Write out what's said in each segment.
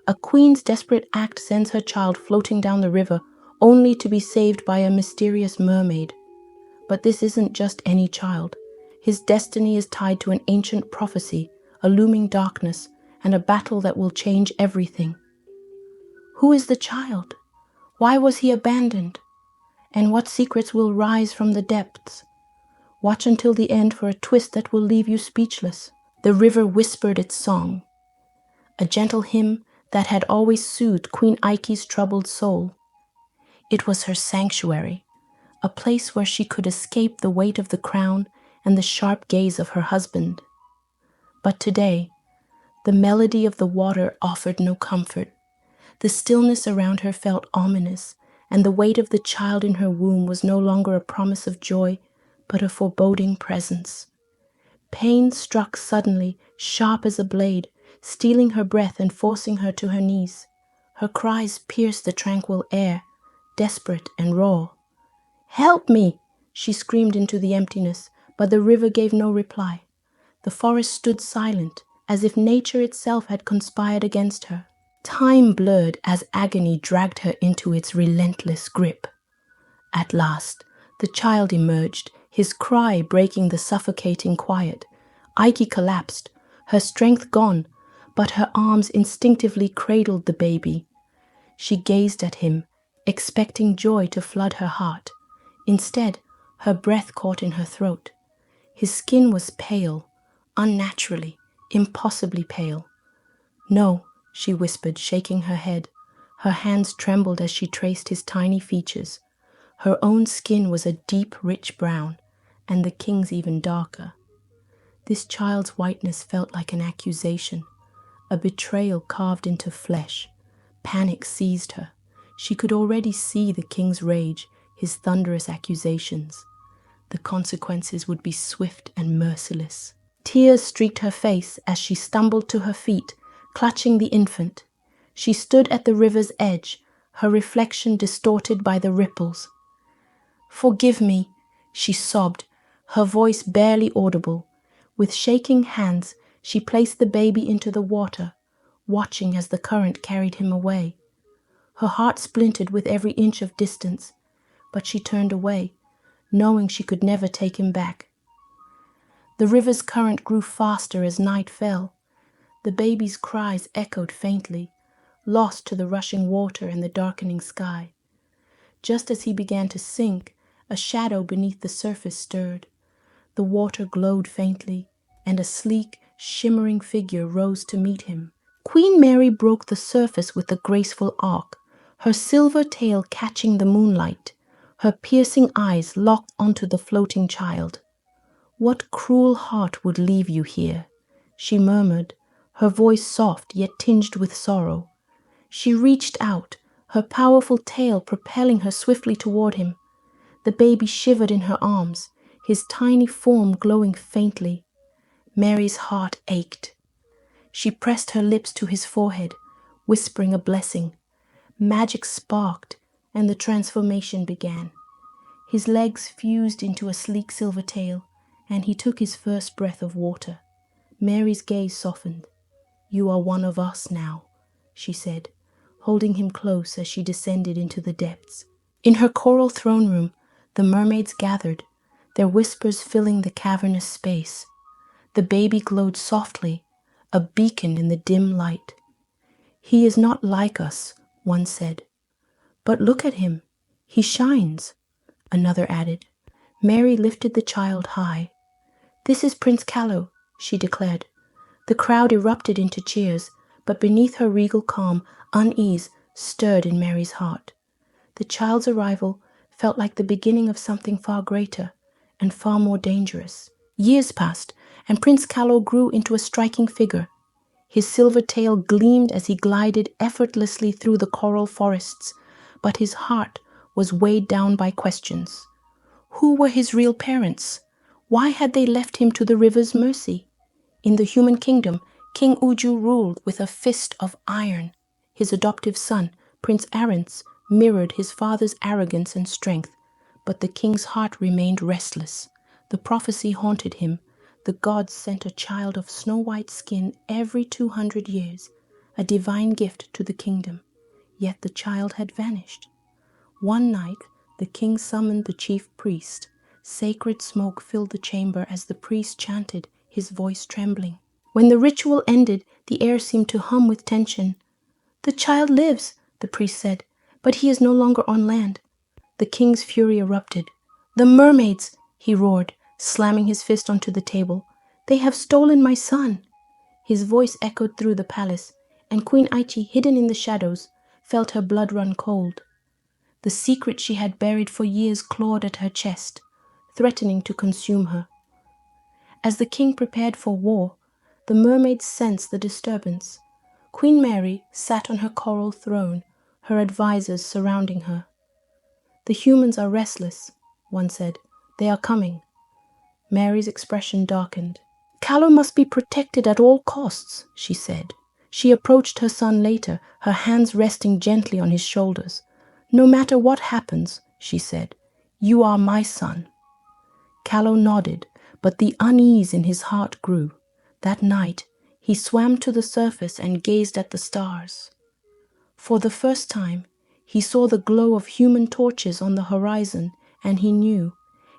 A queen's desperate act sends her child floating down the river, only to be saved by a mysterious mermaid. But this isn't just any child. His destiny is tied to an ancient prophecy, a looming darkness, and a battle that will change everything. Who is the child? Why was he abandoned? And what secrets will rise from the depths? Watch until the end for a twist that will leave you speechless. The river whispered its song, a gentle hymn that had always soothed Queen Ike's troubled soul. It was her sanctuary, a place where she could escape the weight of the crown and the sharp gaze of her husband. But today, the melody of the water offered no comfort. The stillness around her felt ominous, and the weight of the child in her womb was no longer a promise of joy, but a foreboding presence. Pain struck suddenly, sharp as a blade, stealing her breath and forcing her to her knees. Her cries pierced the tranquil air, desperate and raw. "Help me!" she screamed into the emptiness, but the river gave no reply. The forest stood silent, as if nature itself had conspired against her. Time blurred as agony dragged her into its relentless grip. At last, the child emerged, his cry breaking the suffocating quiet. Ike collapsed, her strength gone, but her arms instinctively cradled the baby. She gazed at him, expecting joy to flood her heart. Instead, her breath caught in her throat. His skin was pale, unnaturally, impossibly pale. "No," she whispered, shaking her head. Her hands trembled as she traced his tiny features. Her own skin was a deep, rich brown, and the king's even darker. This child's whiteness felt like an accusation, a betrayal carved into flesh. Panic seized her. She could already see the king's rage, his thunderous accusations. The consequences would be swift and merciless. Tears streaked her face as she stumbled to her feet, clutching the infant. She stood at the river's edge, her reflection distorted by the ripples. "Forgive me," she sobbed, her voice barely audible. With shaking hands, she placed the baby into the water, watching as the current carried him away. Her heart splintered with every inch of distance, but she turned away, knowing she could never take him back. The river's current grew faster as night fell. The baby's cries echoed faintly, lost to the rushing water and the darkening sky. Just as he began to sink, a shadow beneath the surface stirred. The water glowed faintly, and a sleek, shimmering figure rose to meet him. Queen Mary broke the surface with a graceful arc, her silver tail catching the moonlight, her piercing eyes locked onto the floating child. "What cruel heart would leave you here?" she murmured, her voice soft yet tinged with sorrow. She reached out, her powerful tail propelling her swiftly toward him. The baby shivered in her arms, his tiny form glowing faintly. Mary's heart ached. She pressed her lips to his forehead, whispering a blessing. Magic sparked, and the transformation began. His legs fused into a sleek silver tail, and he took his first breath of water. Mary's gaze softened. "You are one of us now," she said, holding him close as she descended into the depths. In her coral throne room, the mermaids gathered, their whispers filling the cavernous space. The baby glowed softly, a beacon in the dim light. "He is not like us," one said. "But look at him, he shines," another added. Mary lifted the child high. "This is Prince Callow," she declared. The crowd erupted into cheers, but beneath her regal calm, unease stirred in Mary's heart. The child's arrival felt like the beginning of something far greater and far more dangerous. Years passed, and Prince Callow grew into a striking figure. His silver tail gleamed as he glided effortlessly through the coral forests, but his heart was weighed down by questions. Who were his real parents? Why had they left him to the river's mercy? In the human kingdom, King Uju ruled with a fist of iron. His adoptive son, Prince Arance, mirrored his father's arrogance and strength, but the king's heart remained restless. The prophecy haunted him. The gods sent a child of snow-white skin every 200 years, a divine gift to the kingdom. Yet the child had vanished. One night, the king summoned the chief priest. Sacred smoke filled the chamber as the priest chanted, his voice trembling. When the ritual ended, the air seemed to hum with tension. "The child lives," the priest said, "but he is no longer on land." The king's fury erupted. "The mermaids!" he roared, slamming his fist onto the table. "They have stolen my son!" His voice echoed through the palace, and Queen Aichi, hidden in the shadows, felt her blood run cold. The secret she had buried for years clawed at her chest, threatening to consume her. As the king prepared for war, the mermaids sensed the disturbance. Queen Mary sat on her coral throne, her advisors surrounding her. "The humans are restless," one said. "They are coming." Mary's expression darkened. "Callow must be protected at all costs," she said. She approached her son later, her hands resting gently on his shoulders. "No matter what happens," she said, "you are my son." Callow nodded, but the unease in his heart grew. That night, he swam to the surface and gazed at the stars. For the first time, he saw the glow of human torches on the horizon, and he knew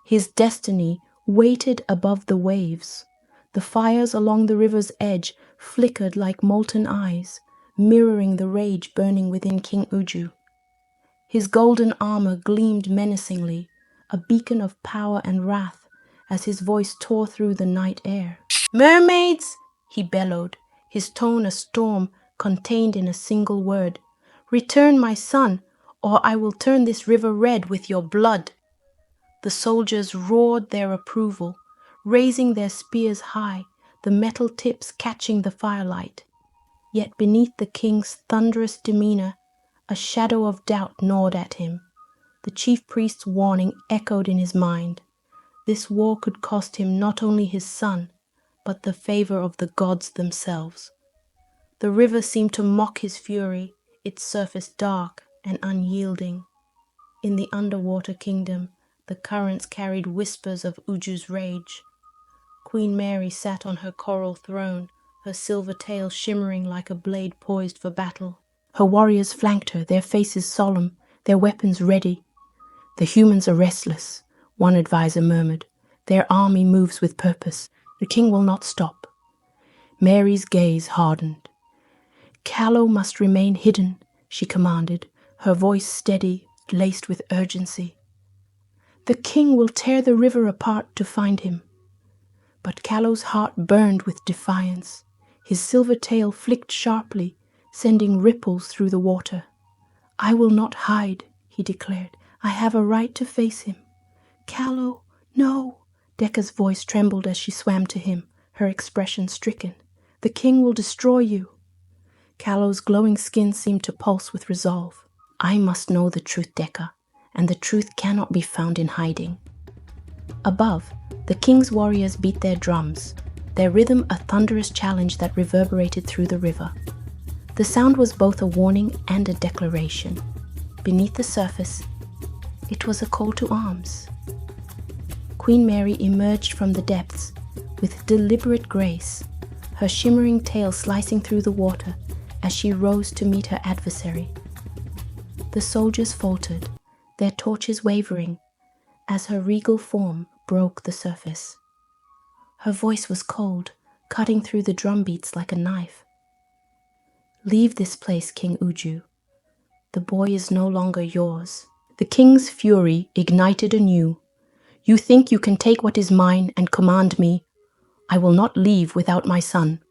his destiny waited above the waves. The fires along the river's edge flickered like molten eyes, mirroring the rage burning within King Uju. His golden armor gleamed menacingly, a beacon of power and wrath, as his voice tore through the night air. "Mermaids!" he bellowed, his tone a storm contained in a single word. "Return my son, or I will turn this river red with your blood." The soldiers roared their approval, raising their spears high, the metal tips catching the firelight. Yet beneath the king's thunderous demeanor, a shadow of doubt gnawed at him. The chief priest's warning echoed in his mind. This war could cost him not only his son, but the favor of the gods themselves. The river seemed to mock his fury, its surface dark and unyielding. In the underwater kingdom, the currents carried whispers of Uju's rage. Queen Mary sat on her coral throne, her silver tail shimmering like a blade poised for battle. Her warriors flanked her, their faces solemn, their weapons ready. "The humans are restless," one advisor murmured. "Their army moves with purpose. The king will not stop." Mary's gaze hardened. "Callow must remain hidden," she commanded, her voice steady, laced with urgency. "The king will tear the river apart to find him." But Callow's heart burned with defiance. His silver tail flicked sharply, sending ripples through the water. "I will not hide," he declared. "I have a right to face him." "Callow, no!" Decca's voice trembled as she swam to him, her expression stricken. "The king will destroy you." Callow's glowing skin seemed to pulse with resolve. "I must know the truth, Decca, and the truth cannot be found in hiding." Above, the king's warriors beat their drums, their rhythm a thunderous challenge that reverberated through the river. The sound was both a warning and a declaration. Beneath the surface, it was a call to arms. Queen Mary emerged from the depths with deliberate grace, her shimmering tail slicing through the water as she rose to meet her adversary. The soldiers faltered, their torches wavering, as her regal form broke the surface. Her voice was cold, cutting through the drumbeats like a knife. "Leave this place, King Uju. The boy is no longer yours." The king's fury ignited anew. "You think you can take what is mine and command me? I will not leave without my son."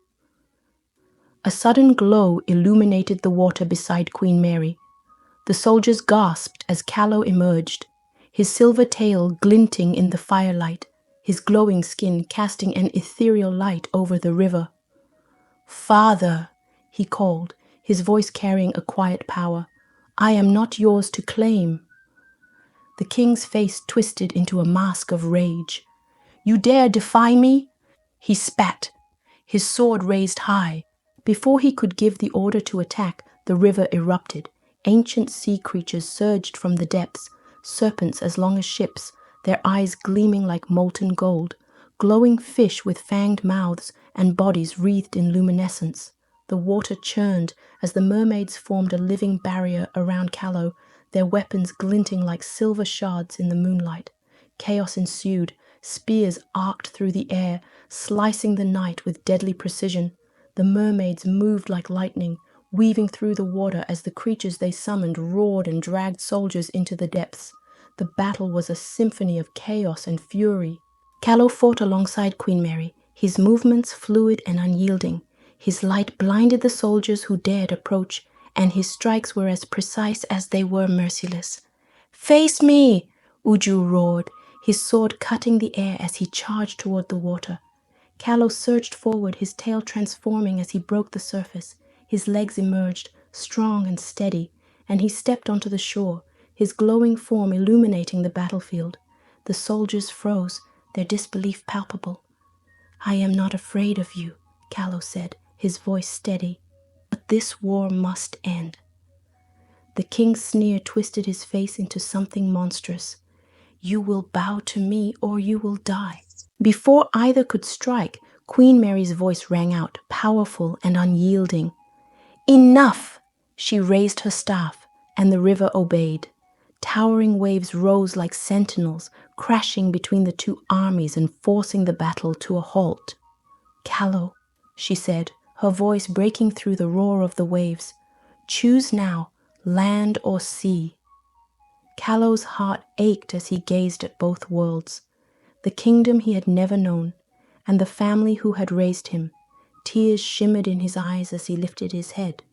A sudden glow illuminated the water beside Queen Mary. The soldiers gasped as Callow emerged, his silver tail glinting in the firelight, his glowing skin casting an ethereal light over the river. "Father," he called, his voice carrying a quiet power, "I am not yours to claim." The king's face twisted into a mask of rage. "You dare defy me?" He spat, his sword raised high. Before he could give the order to attack, the river erupted. Ancient sea creatures surged from the depths, serpents as long as ships, their eyes gleaming like molten gold. glowing fish with fanged mouths and bodies wreathed in luminescence. The water churned as the mermaids formed a living barrier around Callow, their weapons glinting like silver shards in the moonlight. Chaos ensued. Spears arced through the air, slicing the night with deadly precision. The mermaids moved like lightning, weaving through the water as the creatures they summoned roared and dragged soldiers into the depths. The battle was a symphony of chaos and fury. Callow fought alongside Queen Mary, his movements fluid and unyielding. His light blinded the soldiers who dared approach, and his strikes were as precise as they were merciless. "Face me!" Uju roared, his sword cutting the air as he charged toward the water. Callow surged forward, his tail transforming as he broke the surface. His legs emerged, strong and steady, and he stepped onto the shore, his glowing form illuminating the battlefield. The soldiers froze, their disbelief palpable. "I am not afraid of you," Callow said, his voice steady. "But this war must end." The king's sneer twisted his face into something monstrous. "You will bow to me or you will die." Before either could strike, Queen Mary's voice rang out, powerful and unyielding. "Enough!" She raised her staff, and the river obeyed. Towering waves rose like sentinels, crashing between the two armies and forcing the battle to a halt. "Callow," she said, her voice breaking through the roar of the waves, "choose now, land or sea." Callow's heart ached as he gazed at both worlds, the kingdom he had never known, and the family who had raised him. Tears shimmered in his eyes as he lifted his head.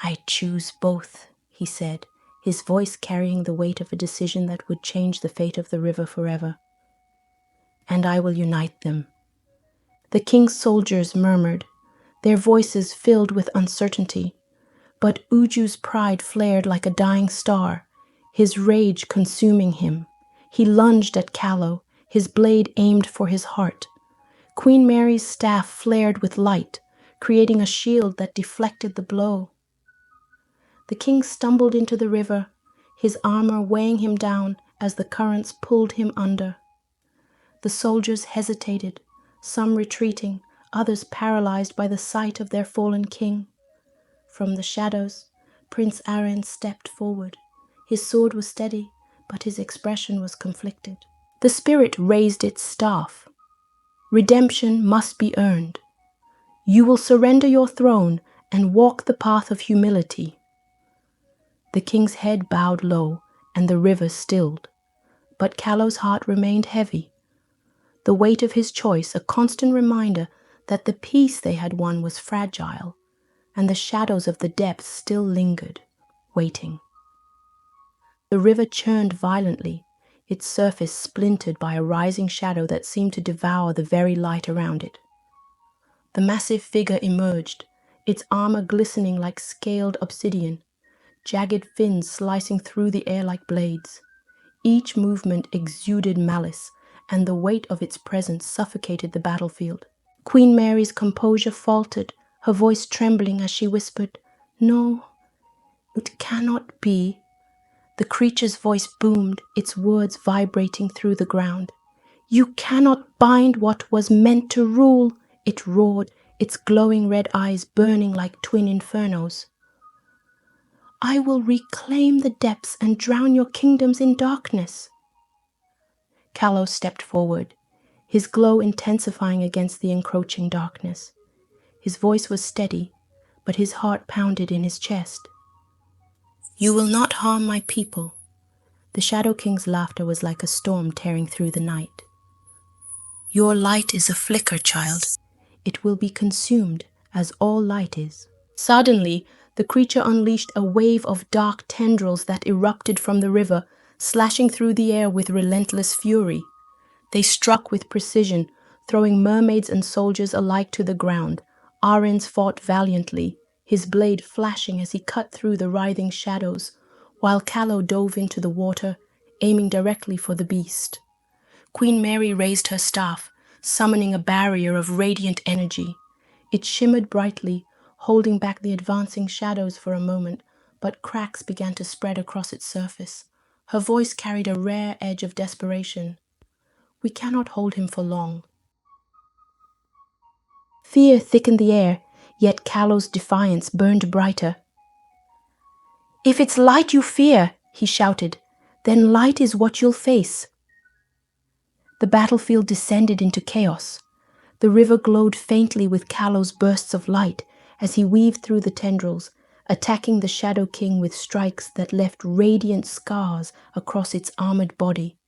"I choose both," he said, his voice carrying the weight of a decision that would change the fate of the river forever. "And I will unite them." The king's soldiers murmured, their voices filled with uncertainty. But Uju's pride flared like a dying star, his rage consuming him. He lunged at Callow, his blade aimed for his heart. Queen Mary's staff flared with light, creating a shield that deflected the blow. The king stumbled into the river, his armor weighing him down as the currents pulled him under. The soldiers hesitated, some retreating, others paralyzed by the sight of their fallen king. From the shadows, Prince Aaron stepped forward. His sword was steady, but his expression was conflicted. The spirit raised its staff. "Redemption must be earned. You will surrender your throne and walk the path of humility." The king's head bowed low, and the river stilled. But Callow's heart remained heavy. The weight of his choice, a constant reminder that the peace they had won was fragile, and the shadows of the depths still lingered, waiting. The river churned violently, its surface splintered by a rising shadow that seemed to devour the very light around it. The massive figure emerged, its armor glistening like scaled obsidian, jagged fins slicing through the air like blades. Each movement exuded malice, and the weight of its presence suffocated the battlefield. Queen Mary's composure faltered, her voice trembling as she whispered, "No, it cannot be." The creature's voice boomed, its words vibrating through the ground. "You cannot bind what was meant to rule," it roared, its glowing red eyes burning like twin infernos. "I will reclaim the depths and drown your kingdoms in darkness." Callow stepped forward, his glow intensifying against the encroaching darkness. His voice was steady, but his heart pounded in his chest. "You will not harm my people." The Shadow King's laughter was like a storm tearing through the night. "Your light is a flicker, child. It will be consumed, as all light is." Suddenly, the creature unleashed a wave of dark tendrils that erupted from the river, slashing through the air with relentless fury. They struck with precision, throwing mermaids and soldiers alike to the ground. Arends fought valiantly, his blade flashing as he cut through the writhing shadows, while Callow dove into the water, aiming directly for the beast. Queen Mary raised her staff, summoning a barrier of radiant energy. It shimmered brightly, holding back the advancing shadows for a moment, but cracks began to spread across its surface. Her voice carried a rare edge of desperation. We cannot hold him for long. Fear thickened the air, yet Callow's defiance burned brighter. If it's light you fear, he shouted, then light is what you'll face. The battlefield descended into chaos. The river glowed faintly with Callow's bursts of light as he weaved through the tendrils, attacking the Shadow King with strikes that left radiant scars across its armored body.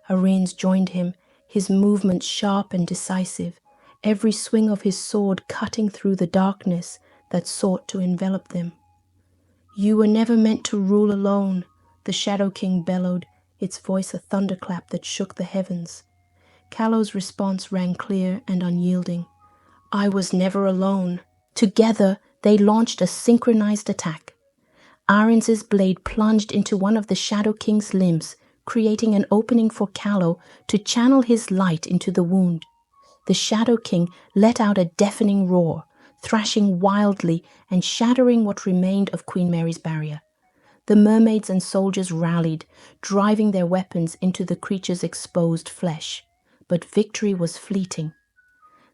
Arranes joined him, his movements sharp and decisive, every swing of his sword cutting through the darkness that sought to envelop them. You were never meant to rule alone, the Shadow King bellowed, its voice a thunderclap that shook the heavens. Callow's response rang clear and unyielding. I was never alone. Together, they launched a synchronized attack. Arranes's blade plunged into one of the Shadow King's limbs, creating an opening for Callow to channel his light into the wound. The Shadow King let out a deafening roar, thrashing wildly and shattering what remained of Queen Mary's barrier. The mermaids and soldiers rallied, driving their weapons into the creature's exposed flesh. But victory was fleeting.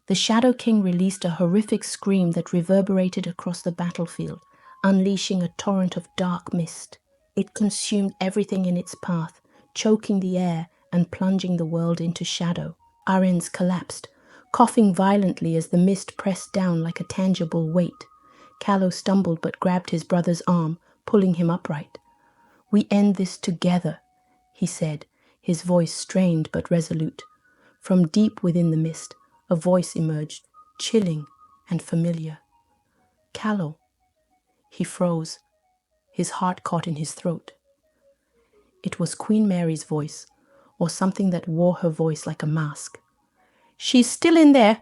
The Shadow King released a horrific scream that reverberated across the battlefield, unleashing a torrent of dark mist. It consumed everything in its path, choking the air and plunging the world into shadow. Arranes collapsed, coughing violently as the mist pressed down like a tangible weight. Callow stumbled but grabbed his brother's arm, pulling him upright. We end this together, he said, his voice strained but resolute. From deep within the mist, a voice emerged, chilling and familiar. Callow. He froze, his heart caught in his throat. It was Queen Mary's voice, or something that wore her voice like a mask. She's still in there,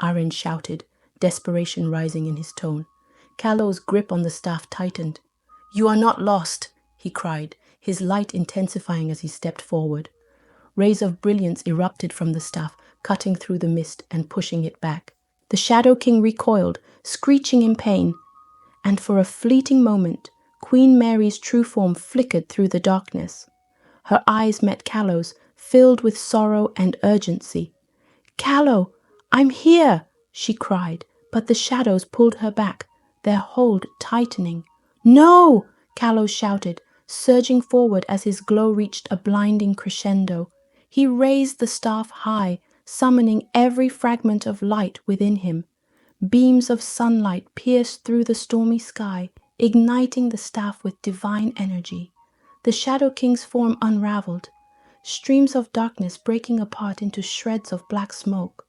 Arranes shouted, desperation rising in his tone. Callow's grip on the staff tightened. You are not lost, he cried, his light intensifying as he stepped forward. Rays of brilliance erupted from the staff, cutting through the mist and pushing it back. The Shadow King recoiled, screeching in pain, and for a fleeting moment, Queen Mary's true form flickered through the darkness. Her eyes met Callow's, filled with sorrow and urgency. Callow, I'm here, she cried, but the shadows pulled her back, their hold tightening. No, Callow shouted, surging forward as his glow reached a blinding crescendo. He raised the staff high, summoning every fragment of light within him. Beams of sunlight pierced through the stormy sky, igniting the staff with divine energy. The Shadow King's form unraveled, streams of darkness breaking apart into shreds of black smoke.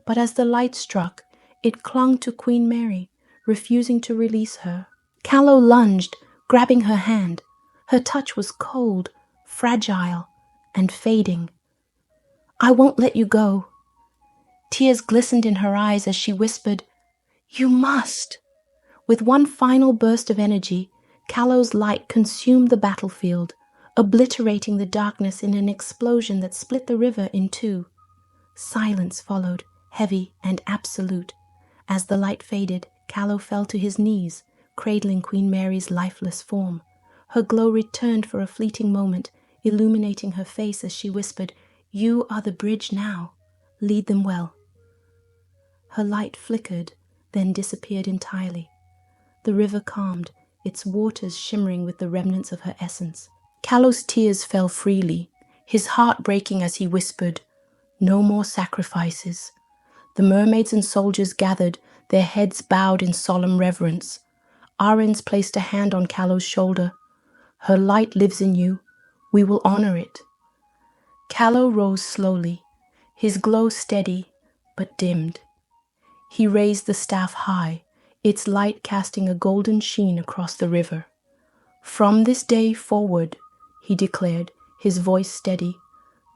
But as the light struck, it clung to Queen Mary, refusing to release her. Callow lunged, grabbing her hand. Her touch was cold, fragile, and fading. I won't let you go. Tears glistened in her eyes as she whispered, You must. With one final burst of energy, Callow's light consumed the battlefield, obliterating the darkness in an explosion that split the river in two. Silence followed, heavy and absolute. As the light faded, Callow fell to his knees, cradling Queen Mary's lifeless form. Her glow returned for a fleeting moment, illuminating her face as she whispered, You are the bridge now. Lead them well. Her light flickered, then disappeared entirely. The river calmed, its waters shimmering with the remnants of her essence. Callow's tears fell freely, his heart breaking as he whispered, No more sacrifices. The mermaids and soldiers gathered, their heads bowed in solemn reverence. Arranes placed a hand on Callow's shoulder. Her light lives in you. We will honor it. Callow rose slowly, his glow steady but dimmed. He raised the staff high, its light casting a golden sheen across the river. From this day forward, he declared, his voice steady,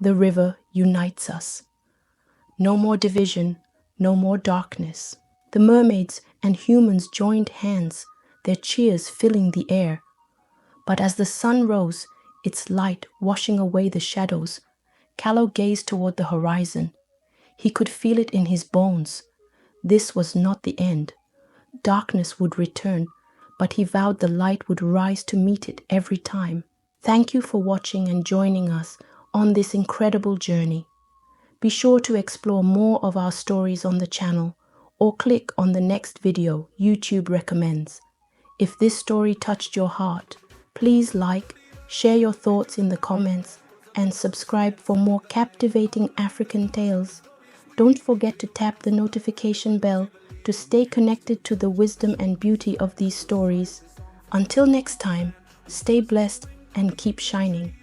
the river unites us. No more division, no more darkness. The mermaids and humans joined hands, their cheers filling the air. But as the sun rose, its light washing away the shadows, Callow gazed toward the horizon. He could feel it in his bones. This was not the end. Darkness would return, but he vowed the light would rise to meet it every time. Thank you for watching and joining us on this incredible journey. Be sure to explore more of our stories on the channel or click on the next video YouTube recommends. If this story touched your heart, please like, share your thoughts in the comments, and subscribe for more captivating African tales. Don't forget to tap the notification bell to stay connected to the wisdom and beauty of these stories. Until next time, stay blessed and keep shining.